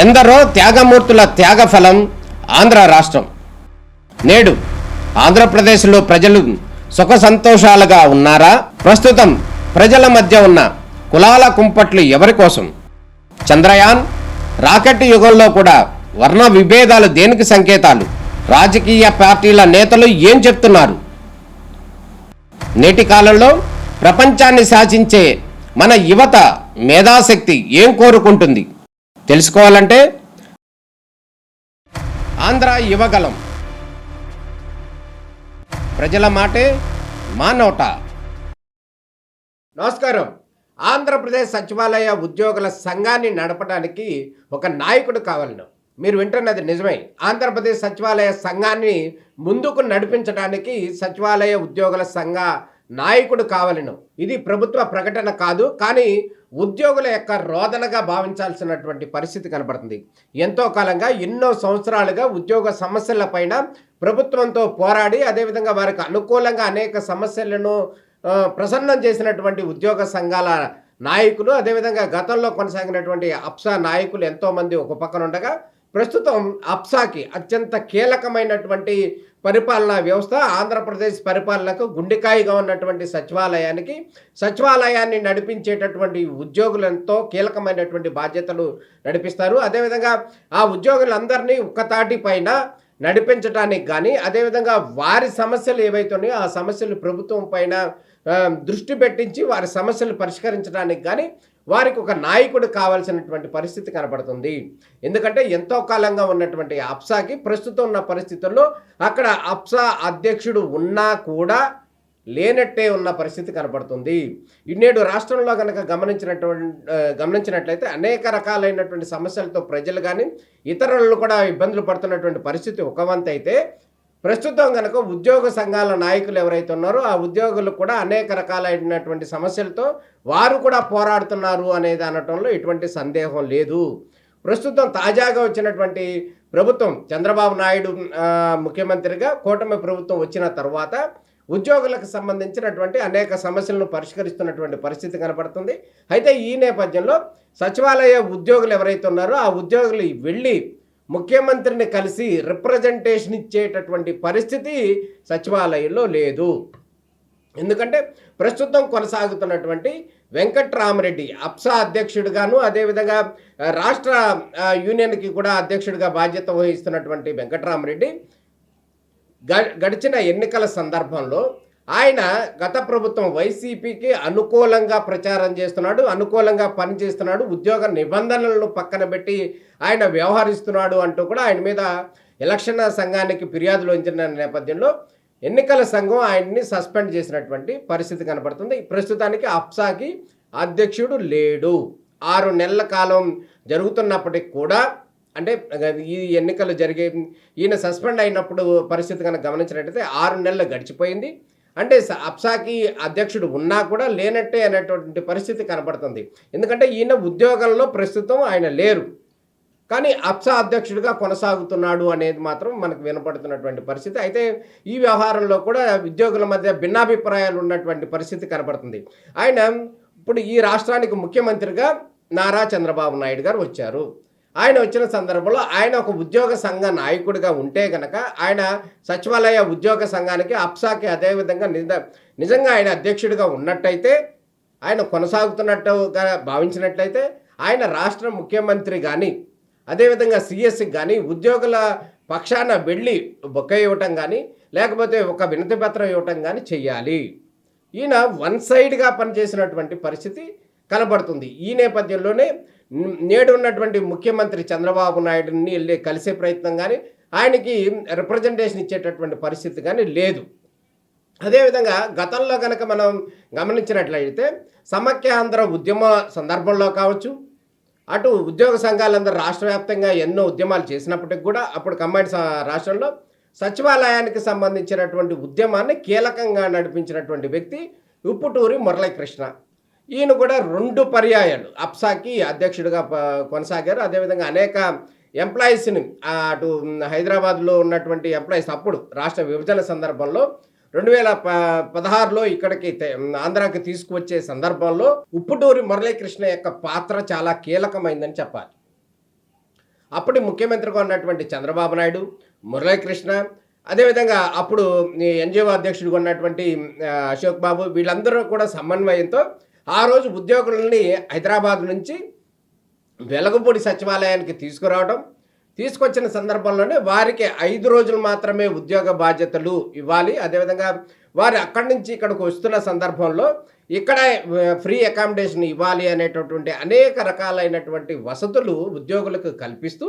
ఎందరో త్యాగమూర్తుల త్యాగఫలం ఆంధ్ర రాష్ట్రం. నేడు ఆంధ్రప్రదేశ్లో ప్రజలు సుఖ సంతోషాలుగా ఉన్నారా? ప్రస్తుతం ప్రజల మధ్య ఉన్న కులాల కుంపట్లు ఎవరి కోసం? చంద్రయాన్ రాకెట్ యుగంలో కూడా వర్ణ విభేదాలు దేనికి సంకేతాలు? రాజకీయ పార్టీల నేతలు ఏం చెప్తున్నారు? నేటి కాలంలో ప్రపంచాన్ని శాసించే మన యువత మేధాశక్తి ఏం కోరుకుంటుంది? తెలుసుకోవాలంటే ఆంధ్ర యువగలం. ప్రజల మాటే మా నోట. నమస్కారం. ఆంధ్రప్రదేశ్ సచివాలయ ఉద్యోగుల సంఘాన్ని నడపడానికి ఒక నాయకుడు కావాలను. మీరు వింటున్నది నిజమే. ఆంధ్రప్రదేశ్ సచివాలయ సంఘాన్ని ముందుకు నడిపించడానికి సచివాలయ ఉద్యోగుల సంఘ నాయకుడు కావాలను. ఇది ప్రభుత్వ ప్రకటన కాదు, కానీ ఉద్యోగుల యొక్క రోదనగా భావించాల్సినటువంటి పరిస్థితి కనబడుతుంది. ఎంతో కాలంగా ఎన్నో సంవత్సరాలుగా ఉద్యోగ సమస్యలపైన ప్రభుత్వంతో పోరాడి అదేవిధంగా వారికి అనుకూలంగా అనేక సమస్యలను ప్రసన్నం చేసినటువంటి ఉద్యోగ సంఘాల నాయకులు, అదేవిధంగా గతంలో కొనసాగినటువంటి అప్సా నాయకులు ఎంతోమంది ఒక పక్కన ఉండగా, ప్రస్తుతం అప్సాకి అత్యంత కీలకమైనటువంటి పరిపాలనా వ్యవస్థ, ఆంధ్రప్రదేశ్ పరిపాలనకు గుండెకాయగా ఉన్నటువంటి సచివాలయాన్ని నడిపించేటటువంటి ఉద్యోగులతో కీలకమైనటువంటి బాధ్యతలు నడిపిస్తారు. అదేవిధంగా ఆ ఉద్యోగులందరినీ ఒక్కతాటి పైన నడిపించడానికి కానీ, అదేవిధంగా వారి సమస్యలు ఏవైతున్నాయో ఆ సమస్యలు ప్రభుత్వం పైన దృష్టి పెట్టించి వారి సమస్యలు పరిష్కరించడానికి కానీ వారికి ఒక నాయకుడు కావాల్సినటువంటి పరిస్థితి కనబడుతుంది. ఎందుకంటే ఎంతో కాలంగా ఉన్నటువంటి అప్సాకి ప్రస్తుతం ఉన్న పరిస్థితుల్లో అక్కడ అప్సా అధ్యక్షుడు ఉన్నా కూడా లేనట్టే ఉన్న పరిస్థితి కనబడుతుంది. నేడు రాష్ట్రంలో కనుక గమనించినట్లయితే అనేక రకాలైనటువంటి సమస్యలతో ప్రజలు కానీ ఇతరులు కూడా ఇబ్బందులు పడుతున్నటువంటి పరిస్థితి ఒక వంతు అయితే, ప్రస్తుతం కనుక ఉద్యోగ సంఘాల నాయకులు ఎవరైతే ఉన్నారో ఆ ఉద్యోగులు కూడా అనేక రకాలైనటువంటి సమస్యలతో వారు కూడా పోరాడుతున్నారు అనేది అనటంలో ఎటువంటి సందేహం లేదు. ప్రస్తుతం తాజాగా వచ్చినటువంటి ప్రభుత్వం, చంద్రబాబు నాయుడు ముఖ్యమంత్రిగా కూటమి ప్రభుత్వం వచ్చిన తర్వాత ఉద్యోగులకు సంబంధించినటువంటి అనేక సమస్యలను పరిష్కరిస్తున్నటువంటి పరిస్థితి కనపడుతుంది. అయితే ఈ నేపథ్యంలో సచివాలయ ఉద్యోగులు ఎవరైతే ఉన్నారో ఆ ఉద్యోగులు వెళ్ళి ముఖ్యమంత్రిని కలిసి రిప్రజెంటేషన్ ఇచ్చేటటువంటి పరిస్థితి సచివాలయంలో లేదు. ఎందుకంటే ప్రస్తుతం కొనసాగుతున్నటువంటి వెంకట్రామరెడ్డి అప్సా అధ్యక్షుడిగాను, అదేవిధంగా రాష్ట్ర యూనియన్కి కూడా అధ్యక్షుడిగా బాధ్యత వహిస్తున్నటువంటి వెంకట్రామరెడ్డి గడిచిన ఎన్నికల సందర్భంలో ఆయన గత ప్రభుత్వం వైసీపీకి అనుకూలంగా ప్రచారం చేస్తున్నాడు, అనుకూలంగా పనిచేస్తున్నాడు, ఉద్యోగ నిబంధనలను పక్కన పెట్టి ఆయన వ్యవహరిస్తున్నాడు అంటూ కూడా ఆయన మీద ఎలక్షన్ సంఘానికి ఫిర్యాదులు వచ్చిన నేపథ్యంలో ఎన్నికల సంఘం ఆయన్ని సస్పెండ్ చేసినటువంటి పరిస్థితి కనబడుతుంది. ప్రస్తుతానికి అప్సాకి అధ్యక్షుడు లేడు. 6 నెలల కాలం జరుగుతున్నప్పటికి కూడా, అంటే ఈ ఎన్నికలు జరిగే ఈయన సస్పెండ్ అయినప్పుడు పరిస్థితి కనుక గమనించినట్టయితే 6 నెలలు గడిచిపోయింది. అంటే అప్సాకి అధ్యక్షుడు ఉన్నా కూడా లేనట్టే అనేటువంటి పరిస్థితి కనబడుతుంది. ఎందుకంటే ఈయన ఉద్యోగంలో ప్రస్తుతం ఆయన లేరు, కానీ అప్సా అధ్యక్షుడిగా కొనసాగుతున్నాడు అనేది మాత్రం మనకు వినపడుతున్నటువంటి పరిస్థితి. అయితే ఈ వ్యవహారంలో కూడా ఉద్యోగుల మధ్య భిన్నాభిప్రాయాలు ఉన్నటువంటి పరిస్థితి కనబడుతుంది. ఆయన ఇప్పుడు ఈ రాష్ట్రానికి ముఖ్యమంత్రిగా నారా చంద్రబాబు నాయుడు గారు వచ్చారు. ఆయన వచ్చిన సందర్భంలో ఆయన ఒక ఉద్యోగ సంఘ నాయకుడిగా ఉంటే కనుక ఆయన సచివాలయ ఉద్యోగ సంఘానికి అప్సాకి అదేవిధంగా నిజంగా ఆయన అధ్యక్షుడిగా ఉన్నట్టయితే, ఆయన కొనసాగుతున్నట్టుగా భావించినట్లయితే ఆయన రాష్ట్ర ముఖ్యమంత్రి కానీ అదేవిధంగా సిఎస్కి కానీ ఉద్యోగుల పక్షాన వెళ్ళి బొక్క ఇవ్వటం కానీ లేకపోతే ఒక వినతి పత్రం ఇవ్వటం కానీ చెయ్యాలి. ఈయన వన్ సైడ్గా పనిచేసినటువంటి పరిస్థితి కనబడుతుంది. ఈ నేపథ్యంలోనే నేడు ఉన్నటువంటి ముఖ్యమంత్రి చంద్రబాబు నాయుడుని వెళ్ళి కలిసే ప్రయత్నం కానీ ఆయనకి రిప్రజెంటేషన్ ఇచ్చేటటువంటి పరిస్థితి కానీ లేదు. అదేవిధంగా గతంలో కనుక మనం గమనించినట్లయితే సమైక్యాంధ్ర ఉద్యమ సందర్భంలో కావచ్చు, అటు ఉద్యోగ సంఘాలందరూ రాష్ట్ర వ్యాప్తంగా ఎన్నో ఉద్యమాలు చేసినప్పటికి కూడా అప్పుడు కంబైన్డ్ రాష్ట్రంలో సచివాలయానికి సంబంధించినటువంటి ఉద్యమాన్ని కీలకంగా నడిపించినటువంటి వ్యక్తి ఉప్పుటూరి మురళీకృష్ణ. ఈయన కూడా 2 పర్యాయాలు అప్సాకి అధ్యక్షుడిగా కొనసాగారు. అదేవిధంగా అనేక ఎంప్లాయీస్ని అటు హైదరాబాద్లో ఉన్నటువంటి ఎంప్లాయీస్ అప్పుడు రాష్ట్ర విభజన సందర్భంలో 2016లో ఇక్కడికి ఆంధ్రాకి తీసుకువచ్చే సందర్భంలో ఉప్పుటూరి మురళీకృష్ణ యొక్క పాత్ర చాలా కీలకమైందని చెప్పాలి. అప్పటి ముఖ్యమంత్రిగా ఉన్నటువంటి చంద్రబాబు నాయుడు, మురళీకృష్ణ, అదేవిధంగా అప్పుడు ఈ ఎన్‌జీఓ అధ్యక్షుడిగా ఉన్నటువంటి అశోక్ బాబు వీళ్ళందరూ కూడా సమన్వయంతో ఆ రోజు ఉద్యోగులని హైదరాబాద్ నుంచి వెలగపూడి సచివాలయానికి తీసుకురావడం, తీసుకొచ్చిన సందర్భంలోనే వారికి 5 రోజులు మాత్రమే ఉద్యోగ బాధ్యతలు ఇవ్వాలి. అదేవిధంగా వారు అక్కడి నుంచి ఇక్కడికి వస్తున్న సందర్భంలో ఇక్కడ ఫ్రీ అకామిడేషన్ ఇవ్వాలి అనేటటువంటి అనేక రకాలైనటువంటి వసతులు ఉద్యోగులకు కల్పిస్తూ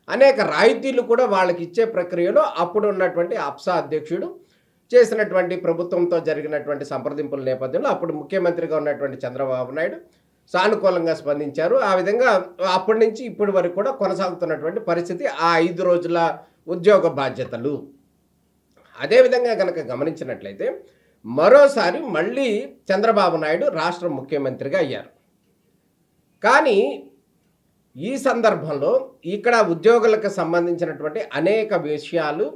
అనేక రాయితీలు కూడా వాళ్ళకి ఇచ్చే ప్రక్రియలో అప్పుడు ఉన్నటువంటి అప్సా అధ్యక్షుడు చేసినటువంటి ప్రభుత్వంతో జరిగినటువంటి సంప్రదింపుల నేపథ్యంలో అప్పుడు ముఖ్యమంత్రిగా ఉన్నటువంటి చంద్రబాబు నాయుడు సానుకూలంగా స్పందించారు. ఆ విధంగా అప్పటి నుంచి ఇప్పటి వరకు కూడా కొనసాగుతున్నటువంటి పరిస్థితి ఆ 5 రోజుల ఉద్యోగ బాధ్యతలు. అదేవిధంగా కనుక గమనించినట్లయితే మరోసారి మళ్ళీ చంద్రబాబు నాయుడు రాష్ట్ర ముఖ్యమంత్రిగా అయ్యారు. కానీ ఈ సందర్భంలో ఇక్కడ ఉద్యోగులకు సంబంధించినటువంటి అనేక విషయాలు,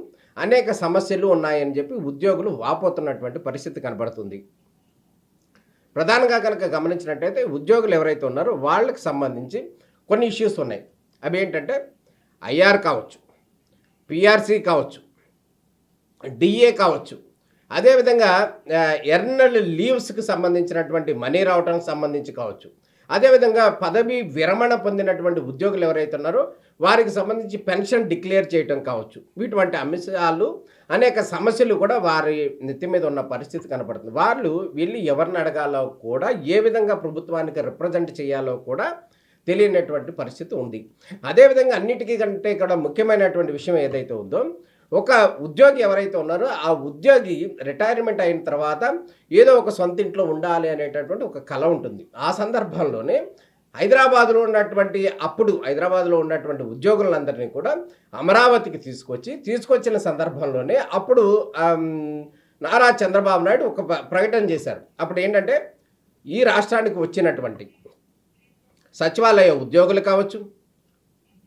అనేక సమస్యలు ఉన్నాయని చెప్పి ఉద్యోగులు వాపోతున్నటువంటి పరిస్థితి కనబడుతుంది. ప్రధానంగా కనుక గమనించినట్టయితే ఉద్యోగులు ఎవరైతే ఉన్నారో వాళ్ళకి సంబంధించి కొన్ని ఇష్యూస్ ఉన్నాయి. అవి ఏంటంటే ఐఆర్ కావచ్చు, పిఆర్సీ కావచ్చు, డిఏ కావచ్చు, అదేవిధంగా ఎర్నల్ లీవ్స్కి సంబంధించినటువంటి మనీ రావడానికి సంబంధించి కావచ్చు, అదేవిధంగా పదవి విరమణ పొందినటువంటి ఉద్యోగులు ఎవరైతే ఉన్నారో వారికి సంబంధించి పెన్షన్ డిక్లేర్ చేయటం కావచ్చు, వీటువంటి అంశాలు అనేక సమస్యలు కూడా వారి నెత్తి మీద ఉన్న పరిస్థితి కనపడుతుంది. వాళ్ళు వీళ్ళు ఎవరిని అడగాలో కూడా, ఏ విధంగా ప్రభుత్వానికి రిప్రజెంట్ చేయాలో కూడా తెలియనటువంటి పరిస్థితి ఉంది. అదేవిధంగా అన్నిటికీ కంటే కూడా ముఖ్యమైనటువంటి విషయం ఏదైతే ఉందో, ఒక ఉద్యోగి ఎవరైతే ఉన్నారో ఆ ఉద్యోగి రిటైర్మెంట్ అయిన తర్వాత ఏదో ఒక సొంత ఇంట్లో ఉండాలి అనేటటువంటి ఒక కళ ఉంటుంది. ఆ సందర్భంలోనే హైదరాబాద్లో ఉన్నటువంటి ఉద్యోగులందరినీ కూడా అమరావతికి తీసుకొచ్చిన సందర్భంలోనే అప్పుడు నారా చంద్రబాబు నాయుడు ఒక ప్రకటన చేశారు. అప్పుడు ఏంటంటే ఈ రాష్ట్రానికి వచ్చినటువంటి సచివాలయ ఉద్యోగులు కావచ్చు,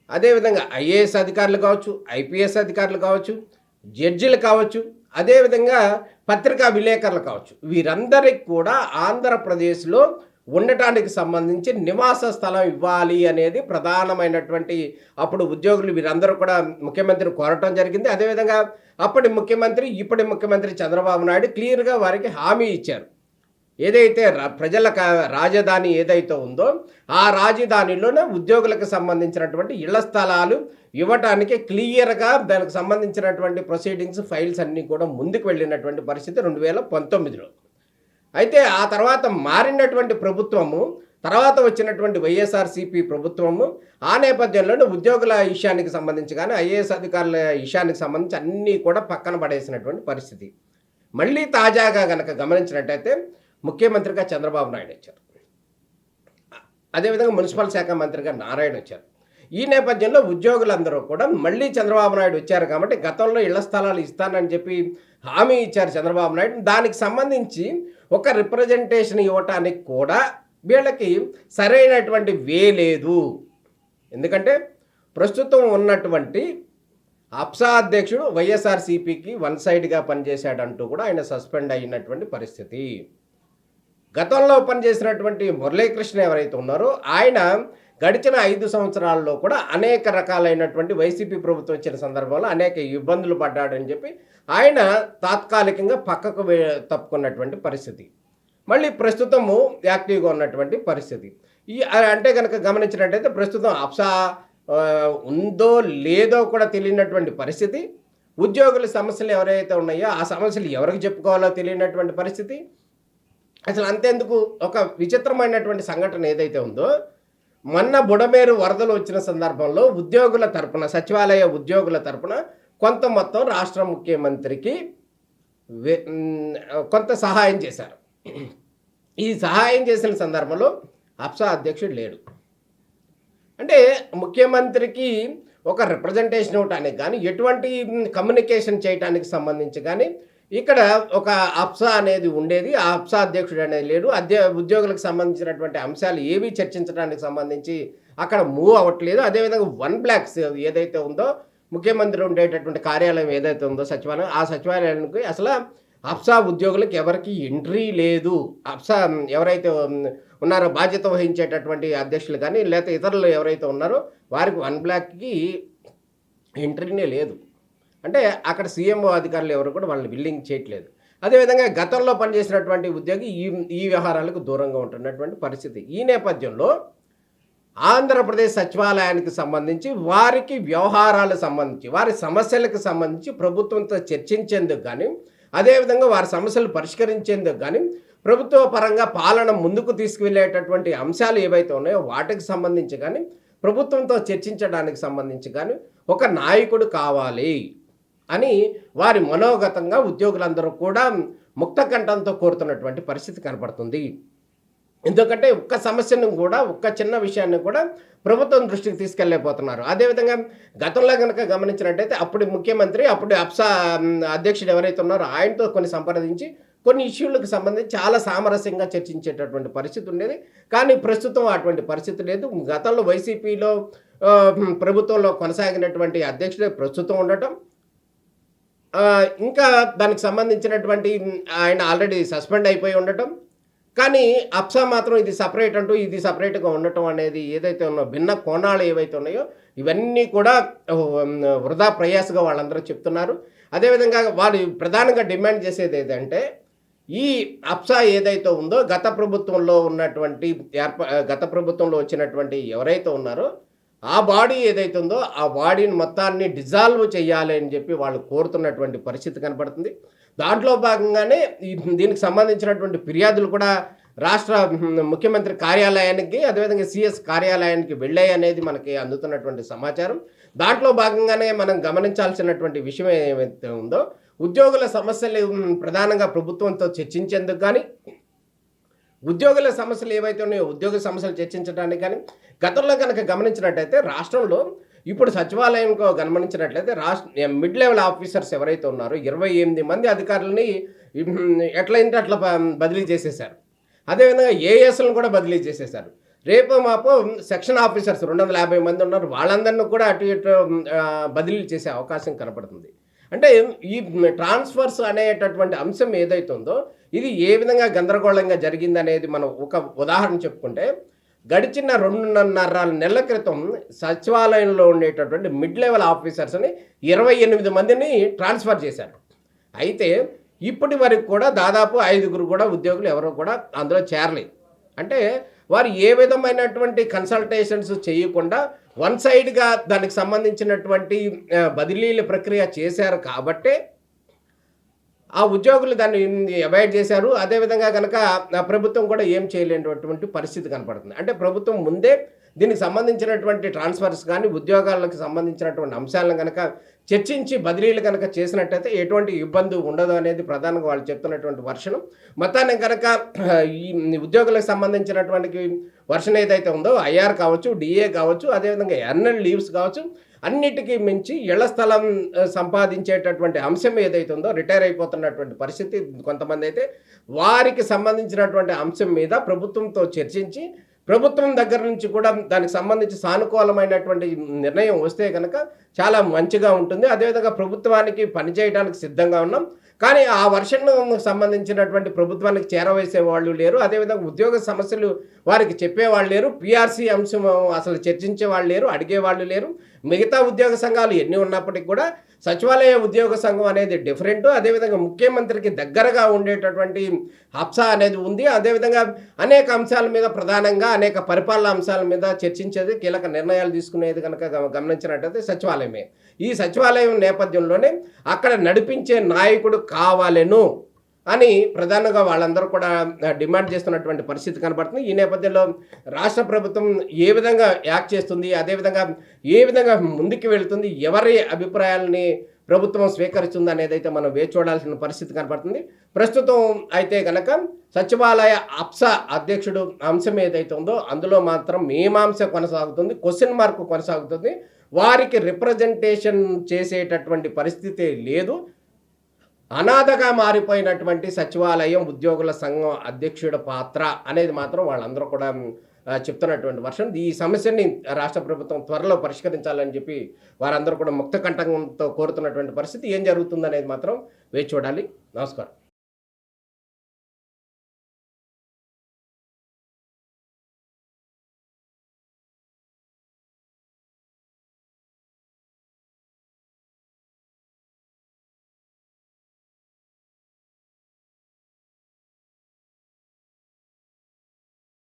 అదేవిధంగా ఐఏఎస్ అధికారులు కావచ్చు, ఐపీఎస్ అధికారులు కావచ్చు, జడ్జిలు కావచ్చు, అదేవిధంగా పత్రికా విలేకరులు కావచ్చు, వీరందరికీ కూడా ఆంధ్రప్రదేశ్లో ఉండటానికి సంబంధించి నివాస స్థలం ఇవ్వాలి అనేది ప్రధానమైనటువంటి అప్పుడు ఉద్యోగులు వీరందరూ కూడా ముఖ్యమంత్రిని కోరటం జరిగింది. అదేవిధంగా అప్పటి ముఖ్యమంత్రి, ఇప్పటి ముఖ్యమంత్రి చంద్రబాబు నాయుడు క్లియర్గా వారికి హామీ ఇచ్చారు. ఏదైతే ప్రజల రాజధాని ఏదైతే ఉందో ఆ రాజధానిలోనే ఉద్యోగులకు సంబంధించినటువంటి ఇళ్ల స్థలాలు ఇవ్వటానికి క్లియర్గా దానికి సంబంధించినటువంటి ప్రొసీడింగ్స్, ఫైల్స్ అన్నీ కూడా ముందుకు వెళ్ళినటువంటి పరిస్థితి 2019లో. అయితే ఆ తర్వాత మారినటువంటి ప్రభుత్వము, తర్వాత వచ్చినటువంటి వైఎస్ఆర్సీపీ ప్రభుత్వము ఆ నేపథ్యంలోనే ఉద్యోగుల విషయానికి సంబంధించి కానీ ఐఏఎస్ అధికారుల విషయానికి సంబంధించి అన్నీ కూడా పక్కన పడేసినటువంటి పరిస్థితి. మళ్ళీ తాజాగా కనుక గమనించినట్టయితే ముఖ్యమంత్రిగా చంద్రబాబు నాయుడు వచ్చారు, అదేవిధంగా మున్సిపల్ శాఖ మంత్రిగా నారాయణ వచ్చారు. ఈ నేపథ్యంలో ఉద్యోగులందరూ కూడా మళ్ళీ చంద్రబాబు నాయుడు వచ్చారు కాబట్టి గతంలో ఇళ్ల స్థలాలు ఇస్తానని చెప్పి హామీ ఇచ్చారు చంద్రబాబు నాయుడు. దానికి సంబంధించి ఒక రిప్రజెంటేషన్ ఇవ్వటానికి కూడా వీళ్ళకి సరైనటువంటి వే లేదు. ఎందుకంటే ప్రస్తుతం ఉన్నటువంటి అప్సా అధ్యక్షుడు వైఎస్ఆర్సీపీకి వన్ సైడ్గా పనిచేశాడంటూ కూడా ఆయన సస్పెండ్ అయినటువంటి పరిస్థితి. గతంలో పనిచేసినటువంటి మురళీకృష్ణ ఎవరైతే ఉన్నారో ఆయన గడిచిన 5 సంవత్సరాల్లో కూడా అనేక రకాలైనటువంటి వైసీపీ ప్రభుత్వం వచ్చిన సందర్భంలో అనేక ఇబ్బందులు పడ్డాడని చెప్పి ఆయన తాత్కాలికంగా పక్కకు తప్పుకున్నటువంటి పరిస్థితి. మళ్ళీ ప్రస్తుతము యాక్టివ్గా ఉన్నటువంటి పరిస్థితి. అంటే కనుక గమనించినట్టయితే ప్రస్తుతం అప్సా ఉందో లేదో కూడా తెలియనటువంటి పరిస్థితి. ఉద్యోగుల సమస్యలు ఎవరైతే ఉన్నాయో ఆ సమస్యలు ఎవరికి చెప్పుకోవాలో తెలియనటువంటి పరిస్థితి. అసలు అంతేందుకు ఒక విచిత్రమైనటువంటి సంఘటన ఏదైతే ఉందో, మొన్న బుడమేరు వరదలు వచ్చిన సందర్భంలో ఉద్యోగుల తరపున, సచివాలయ ఉద్యోగుల తరపున కొంత మొత్తం రాష్ట్ర ముఖ్యమంత్రికి కొంత సహాయం చేశారు. ఈ సహాయం చేసిన సందర్భంలో అప్సా అధ్యక్షుడు లేడు. అంటే ముఖ్యమంత్రికి ఒక రిప్రజెంటేషన్ ఇవ్వటానికి కానీ, ఎటువంటి కమ్యూనికేషన్ చేయడానికి సంబంధించి కానీ ఇక్కడ ఒక అప్సా అనేది ఉండేది. ఆ అప్సా అధ్యక్షుడు అనేది లేడు. ఉద్యోగులకు సంబంధించినటువంటి అంశాలు ఏవి చర్చించడానికి సంబంధించి అక్కడ మూవ్ అవ్వట్లేదు. అదేవిధంగా 1 బ్లాక్స్ ఏదైతే ఉందో, ముఖ్యమంత్రి ఉండేటటువంటి కార్యాలయం ఏదైతే ఉందో సచివాలయం, ఆ సచివాలయానికి అసలు అప్సా ఉద్యోగులకు ఎవరికి ఎంట్రీ లేదు. అప్సా ఎవరైతే ఉన్నారో బాధ్యత వహించేటటువంటి అధ్యక్షులు కానీ లేకపోతే ఇతరులు ఎవరైతే ఉన్నారో వారికి 1 బ్లాక్‌కి ఎంట్రీనే లేదు. అంటే అక్కడ సీఎంఓ అధికారులు ఎవరు కూడా వాళ్ళని బిల్లింగ్ చేయట్లేదు. అదేవిధంగా గతంలో పనిచేసినటువంటి ఉద్యోగి ఈ వ్యవహారాలకు దూరంగా ఉంటున్నటువంటి పరిస్థితి. ఈ నేపథ్యంలో ఆంధ్రప్రదేశ్ సచివాలయానికి సంబంధించి వారికి వ్యవహారాలకు సంబంధించి, వారి సమస్యలకు సంబంధించి ప్రభుత్వంతో చర్చించేందుకు గానీ, అదేవిధంగా వారి సమస్యలు పరిష్కరించేందుకు గానీ, ప్రభుత్వ పరంగా పాలన ముందుకు తీసుకువెళ్ళేటటువంటి అంశాలు ఏవైతే ఉన్నాయో వాటికి సంబంధించి గానీ, ప్రభుత్వంతో చర్చించడానికి సంబంధించి గానీ, ఒక నాయకుడు కావాలి అని వారి మనోగతంగా ఉద్యోగులందరూ కూడా ముక్త కంఠంతో కోరుతున్నటువంటి పరిస్థితి కనపడుతుంది. ఎందుకంటే ఒక్క సమస్యను కూడా, ఒక్క చిన్న విషయాన్ని కూడా ప్రభుత్వం దృష్టికి తీసుకెళ్ళలేకపోతున్నారు. అదేవిధంగా గతంలో గనక గమనించినట్టయితే అప్పుడు ముఖ్యమంత్రి, అప్పుడు అప్సా అధ్యక్షుడు ఎవరైతే ఉన్నారో ఆయనతో కొన్ని సంప్రదించి కొన్ని ఇష్యూలకు సంబంధించి చాలా సామరస్యంగా చర్చించేటటువంటి పరిస్థితి ఉండేది. కానీ ప్రస్తుతం అటువంటి పరిస్థితి లేదు. గతంలో వైసీపీలో ప్రభుత్వంలో కొనసాగినటువంటి అధ్యక్షుడే ప్రస్తుతం ఉండటం, ఇంకా దానికి సంబంధించినటువంటి ఆయన ఆల్రెడీ సస్పెండ్ అయిపోయి ఉండటం, కానీ అప్సా మాత్రం ఇది సపరేట్ అంటూ ఇది సపరేట్‌గా ఉండటం అనేది ఏదైతే భిన్న కోణాలు ఏవైతే ఉన్నాయో ఇవన్నీ కూడా వృధా ప్రయాసగా వాళ్ళందరూ చెప్తున్నారు. అదేవిధంగా వాళ్ళు ప్రధానంగా డిమాండ్ చేసేది ఏదంటే ఈ అప్సా ఏదైతే ఉందో గత ప్రభుత్వంలో వచ్చినటువంటి ఎవరైతే ఉన్నారో ఆ బాడీ ఏదైతే ఉందో ఆ బాడీని మొత్తాన్ని డిజాల్వ్ చేయాలి అని చెప్పి వాళ్ళు కోరుతున్నటువంటి పరిస్థితి కనపడుతుంది. దాంట్లో భాగంగానే దీనికి సంబంధించినటువంటి ఫిర్యాదులు కూడా రాష్ట్ర ముఖ్యమంత్రి కార్యాలయానికి, అదేవిధంగా సీఎస్ కార్యాలయానికి వెళ్ళాయి అనేది మనకి అందుతున్నటువంటి సమాచారం. దాంట్లో భాగంగానే మనం గమనించాల్సినటువంటి విషయం ఏమైతే ఉందో ఉద్యోగుల సమస్యలు ప్రధానంగా ప్రభుత్వంతో చర్చించేందుకు కానీ, ఉద్యోగుల సమస్యలు ఏవైతే ఉన్నాయో ఉద్యోగ సమస్యలు చర్చించడానికి కానీ, గతంలో కనుక గమనించినట్టయితే రాష్ట్రంలో ఇప్పుడు సచివాలయంలో గమనించినట్లయితే మిడ్ లెవెల్ ఆఫీసర్స్ ఎవరైతే ఉన్నారో 28 మంది అధికారులని ఎట్లయింటే అట్లా బదిలీ చేసేశారు. అదేవిధంగా ఏఎస్లను కూడా బదిలీ చేసేశారు. రేపు మాపో సెక్షన్ ఆఫీసర్స్ 250 మంది ఉన్నారు, వాళ్ళందరినీ కూడా అటు ఇటు బదిలీ చేసే అవకాశం కనపడుతుంది. అంటే ఈ ట్రాన్స్ఫర్స్ అనేటటువంటి అంశం ఏదైతే ఉందో ఇది ఏ విధంగా గందరగోళంగా జరిగిందనేది మనం ఒక ఉదాహరణ చెప్పుకుంటే, గడిచిన 2.5 నెలల క్రితం సచివాలయంలో ఉండేటటువంటి మిడ్ లెవెల్ ఆఫీసర్స్ని 28 మందిని ట్రాన్స్ఫర్ చేశారు. అయితే ఇప్పటి వరకు కూడా దాదాపు 5గురు కూడా ఉద్యోగులు ఎవరో కూడా అందులో చేరలేదు. అంటే వారు ఏ విధమైనటువంటి కన్సల్టేషన్స్ చేయకుండా వన్ సైడ్గా దానికి సంబంధించినటువంటి బదిలీల ప్రక్రియ చేశారు కాబట్టే ఆ ఉద్యోగులు దాన్ని అవాయిడ్ చేశారు. అదేవిధంగా కనుక ప్రభుత్వం కూడా ఏం చేయలేనటువంటి పరిస్థితి కనపడుతుంది. అంటే ప్రభుత్వం ముందే దీనికి సంబంధించినటువంటి ట్రాన్స్ఫర్స్ కానీ, ఉద్యోగాలకు సంబంధించినటువంటి అంశాలను కనుక చర్చించి బదిలీలు కనుక చేసినట్టయితే ఎటువంటి ఇబ్బంది ఉండదు అనేది ప్రధానంగా వాళ్ళు చెప్తున్నటువంటి వర్షను. మొత్తాన్ని కనుక ఈ ఉద్యోగులకు సంబంధించినటువంటి వర్షన్ ఏదైతే ఉందో ఐఆర్ కావచ్చు, డిఏ కావచ్చు, అదేవిధంగా ఎర్నల్ లీవ్స్ కావచ్చు, అన్నిటికీ మించి ఇళ్ల స్థలం సంపాదించేటటువంటి అంశం ఏదైతే ఉందో రిటైర్ అయిపోతున్నటువంటి పరిస్థితి కొంతమంది అయితే వారికి సంబంధించినటువంటి అంశం మీద ప్రభుత్వంతో చర్చించి ప్రభుత్వం దగ్గర నుంచి కూడా దానికి సంబంధించి సానుకూలమైనటువంటి నిర్ణయం వస్తే కనుక చాలా మంచిగా ఉంటుంది. అదేవిధంగా ప్రభుత్వానికి పనిచేయడానికి సిద్ధంగా ఉన్నాం. కానీ ఆ వర్షన్ను సంబంధించినటువంటి ప్రభుత్వానికి చేరవేసే వాళ్ళు లేరు. అదేవిధంగా ఉద్యోగ సమస్యలు వారికి చెప్పేవాళ్ళు లేరు. పిఆర్సీ అంశం అసలు చర్చించే వాళ్ళు లేరు, అడిగేవాళ్ళు లేరు. మిగతా ఉద్యోగ సంఘాలు ఎన్ని ఉన్నప్పటికీ కూడా సచివాలయ ఉద్యోగ సంఘం అనేది డిఫరెంట్. అదేవిధంగా ముఖ్యమంత్రికి దగ్గరగా ఉండేటటువంటి అప్సా అనేది ఉంది. అదేవిధంగా అనేక అంశాల మీద ప్రధానంగా అనేక పరిపాలన అంశాల మీద చర్చించేది, కీలక నిర్ణయాలు తీసుకునేది కనుక గమనించినట్టయితే సచివాలయమే. ఈ సచివాలయం నేపథ్యంలోనే అక్కడ నడిపించే నాయకుడు కావాలను అని ప్రధానంగా వాళ్ళందరూ కూడా డిమాండ్ చేస్తున్నటువంటి పరిస్థితి కనబడుతుంది. ఈ నేపథ్యంలో రాష్ట్ర ప్రభుత్వం ఏ విధంగా యాక్ట్ చేస్తుంది, అదేవిధంగా ఏ విధంగా ముందుకు వెళుతుంది, ఎవరి అభిప్రాయాలని ప్రభుత్వం స్వీకరిస్తుంది అనేది అయితే మనం వేచి చూడాల్సిన పరిస్థితి కనబడుతుంది. ప్రస్తుతం అయితే కనుక సచివాలయ అప్సా అధ్యక్షుడు అంశం ఏదైతే ఉందో అందులో మాత్రం మీమాంస కొనసాగుతుంది, క్వశ్చన్ మార్క్ కొనసాగుతుంది. వారికి రిప్రజెంటేషన్ చేసేటటువంటి పరిస్థితి లేదు. అనాథగా మారిపోయినటువంటి సచివాలయం ఉద్యోగుల సంఘం అధ్యక్షుడి పాత్ర అనేది మాత్రం వాళ్ళందరూ కూడా చెప్తున్నటువంటి వర్షం. ఈ సమస్యని రాష్ట్ర ప్రభుత్వం త్వరలో పరిష్కరించాలని చెప్పి వారందరూ కూడా ముక్త కంఠంతో కోరుతున్నటువంటి పరిస్థితి. ఏం జరుగుతుందనేది మాత్రం వేచి చూడాలి. నమస్కారం.